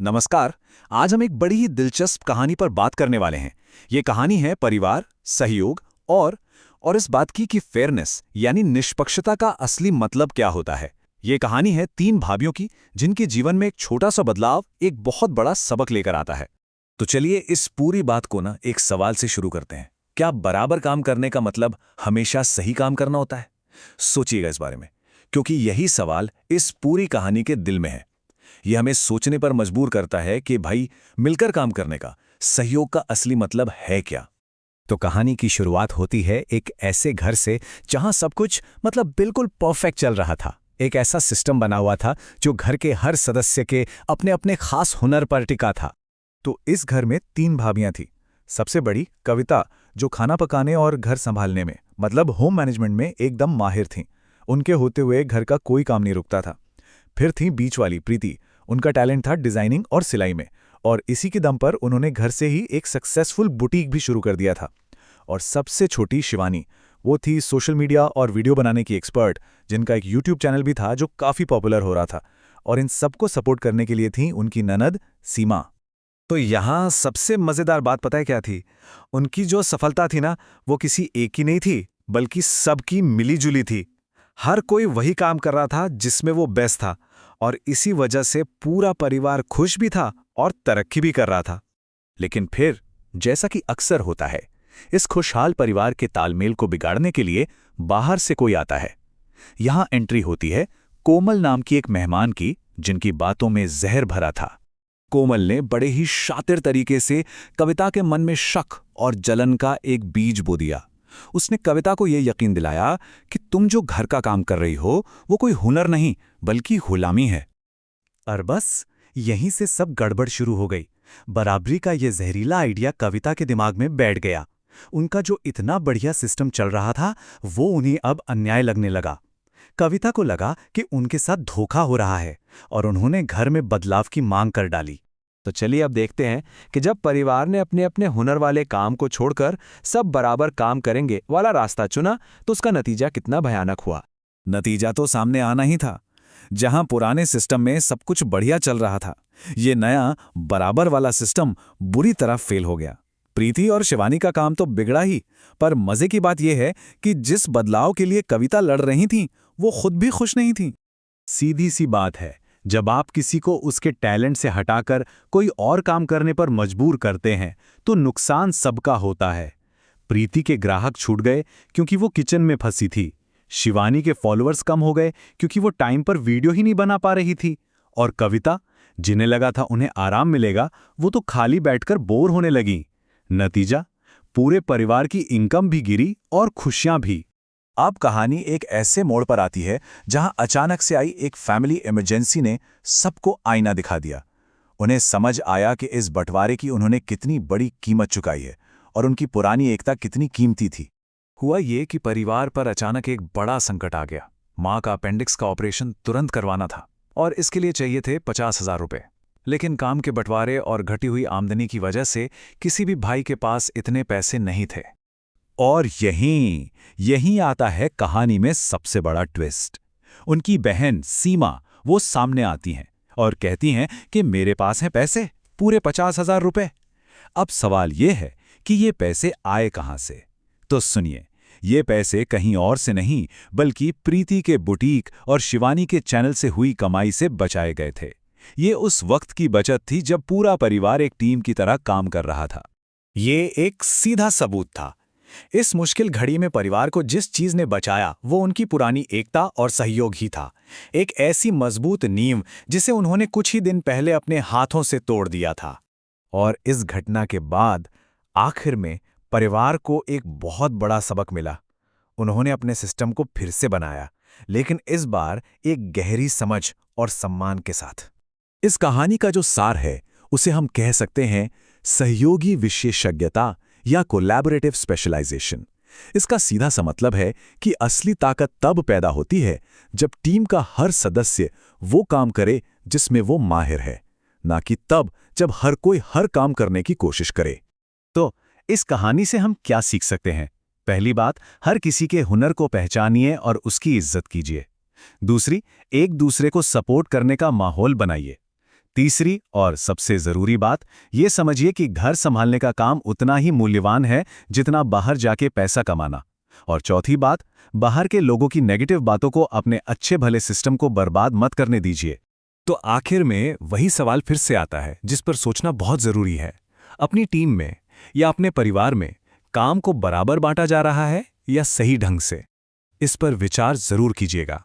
नमस्कार। आज हम एक बड़ी ही दिलचस्प कहानी पर बात करने वाले हैं। ये कहानी है परिवार, सहयोग और इस बात की कि फेयरनेस यानी निष्पक्षता का असली मतलब क्या होता है। ये कहानी है तीन भाभीियों की, जिनके जीवन में एक छोटा सा बदलाव एक बहुत बड़ा सबक लेकर आता है। तो चलिए इस पूरी बात को ना एक सवाल से शुरू करते हैं। क्या बराबर काम करने का मतलब हमेशा सही काम करना होता है? सोचिएगा इस बारे में, क्योंकि यही सवाल इस पूरी कहानी के दिल में है। यह हमें सोचने पर मजबूर करता है कि भाई, मिलकर काम करने का, सहयोग का असली मतलब है क्या। तो कहानी की शुरुआत होती है एक ऐसे घर से जहां सब कुछ मतलब बिल्कुल परफेक्ट चल रहा था। एक ऐसा सिस्टम बना हुआ था जो घर के हर सदस्य के अपने अपने खास हुनर पर टिका था। तो इस घर में तीन भाभियां थीं। सबसे बड़ी कविता, जो खाना पकाने और घर संभालने में मतलब होम मैनेजमेंट में एकदम माहिर थीं। उनके होते हुए घर का कोई काम नहीं रुकता था। फिर थी बीच वाली प्रीति। उनका टैलेंट था डिजाइनिंग और सिलाई में, और इसी के दम पर उन्होंने घर से ही एक सक्सेसफुल बुटीक भी शुरू कर दिया था। और सबसे छोटी शिवानी, वो थी सोशल मीडिया और वीडियो बनाने की एक्सपर्ट, जिनका एक यूट्यूब चैनल भी था जो काफी पॉपुलर हो रहा था। और इन सबको सपोर्ट करने के लिए थी उनकी ननद सीमा। तो यहाँ सबसे मजेदार बात पता है क्या थी? उनकी जो सफलता थी ना, वो किसी एक की नहीं थी, बल्कि सबकी मिलीजुली थी। हर कोई वही काम कर रहा था जिसमें वो बेस्ट था, और इसी वजह से पूरा परिवार खुश भी था और तरक्की भी कर रहा था। लेकिन फिर, जैसा कि अक्सर होता है, इस खुशहाल परिवार के तालमेल को बिगाड़ने के लिए बाहर से कोई आता है। यहां एंट्री होती है कोमल नाम की एक मेहमान की, जिनकी बातों में जहर भरा था। कोमल ने बड़े ही शातिर तरीके से कविता के मन में शक और जलन का एक बीज बो दिया। उसने कविता को यह यकीन दिलाया कि तुम जो घर का काम कर रही हो, वो कोई हुनर नहीं बल्कि गुलामी है। और बस यहीं से सब गड़बड़ शुरू हो गई। बराबरी का ये जहरीला आइडिया कविता के दिमाग में बैठ गया। उनका जो इतना बढ़िया सिस्टम चल रहा था, वो उन्हें अब अन्याय लगने लगा। कविता को लगा कि उनके साथ धोखा हो रहा है, और उन्होंने घर में बदलाव की मांग कर डाली। तो चलिए अब देखते हैं कि जब परिवार ने अपने अपने हुनर वाले काम को छोड़कर सब बराबर काम करेंगे वाला रास्ता चुना, तो उसका नतीजा कितना भयानक हुआ। नतीजा तो सामने आना ही था। जहां पुराने सिस्टम में सब कुछ बढ़िया चल रहा था, ये नया बराबर वाला सिस्टम बुरी तरह फेल हो गया। प्रीति और शिवानी का काम तो बिगड़ा ही, पर मजे की बात यह है कि जिस बदलाव के लिए कविता लड़ रही थी, वो खुद भी खुश नहीं थी। सीधी सी बात है, जब आप किसी को उसके टैलेंट से हटाकर कोई और काम करने पर मजबूर करते हैं, तो नुकसान सबका होता है। प्रीति के ग्राहक छूट गए क्योंकि वो किचन में फंसी थी। शिवानी के फॉलोअर्स कम हो गए क्योंकि वो टाइम पर वीडियो ही नहीं बना पा रही थी। और कविता, जिन्हें लगा था उन्हें आराम मिलेगा, वो तो खाली बैठकर बोर होने लगी। नतीजा, पूरे परिवार की इनकम भी गिरी और खुशियां भी। अब कहानी एक ऐसे मोड़ पर आती है जहां अचानक से आई एक फैमिली इमरजेंसी ने सबको आईना दिखा दिया। उन्हें समझ आया कि इस बंटवारे की उन्होंने कितनी बड़ी कीमत चुकाई है, और उनकी पुरानी एकता कितनी कीमती थी। हुआ ये कि परिवार पर अचानक एक बड़ा संकट आ गया। मां का अपेंडिक्स का ऑपरेशन तुरंत करवाना था, और इसके लिए चाहिए थे 50,000 रुपए। लेकिन काम के बंटवारे और घटी हुई आमदनी की वजह से किसी भी भाई के पास इतने पैसे नहीं थे। और यहीं आता है कहानी में सबसे बड़ा ट्विस्ट। उनकी बहन सीमा वो सामने आती हैं और कहती हैं कि मेरे पास हैं पैसे, पूरे 50,000 रुपए। अब सवाल ये है कि ये पैसे आए कहां से? तो सुनिए, ये पैसे कहीं और से नहीं, बल्कि प्रीति के बुटीक और शिवानी के चैनल से हुई कमाई से बचाए गए थे। ये उस वक्त की बचत थी जब पूरा परिवार एक टीम की तरह काम कर रहा था। ये एक सीधा सबूत था। इस मुश्किल घड़ी में परिवार को जिस चीज ने बचाया, वो उनकी पुरानी एकता और सहयोग ही था। एक ऐसी मजबूत नींव जिसे उन्होंने कुछ ही दिन पहले अपने हाथों से तोड़ दिया था। और इस घटना के बाद आखिर में परिवार को एक बहुत बड़ा सबक मिला। उन्होंने अपने सिस्टम को फिर से बनाया, लेकिन इस बार एक गहरी समझ और सम्मान के साथ। इस कहानी का जो सार है, उसे हम कह सकते हैं सहयोगी विशेषज्ञता या कोलैबोरेटिव स्पेशलाइजेशन। इसका सीधा सा मतलब है कि असली ताकत तब पैदा होती है जब टीम का हर सदस्य वो काम करे जिसमें वो माहिर है, ना कि तब जब हर कोई हर काम करने की कोशिश करे। तो इस कहानी से हम क्या सीख सकते हैं? पहली बात, हर किसी के हुनर को पहचानिए और उसकी इज्जत कीजिए। दूसरी, एक दूसरे को सपोर्ट करने का माहौल बनाइए। तीसरी और सबसे जरूरी बात, ये समझिए कि घर संभालने का काम उतना ही मूल्यवान है जितना बाहर जाके पैसा कमाना। और चौथी बात, बाहर के लोगों की नेगेटिव बातों को अपने अच्छे भले सिस्टम को बर्बाद मत करने दीजिए। तो आखिर में वही सवाल फिर से आता है जिस पर सोचना बहुत जरूरी है। अपनी टीम में या अपने परिवार में काम को बराबर बांटा जा रहा है या सही ढंग से? इस पर विचार जरूर कीजिएगा।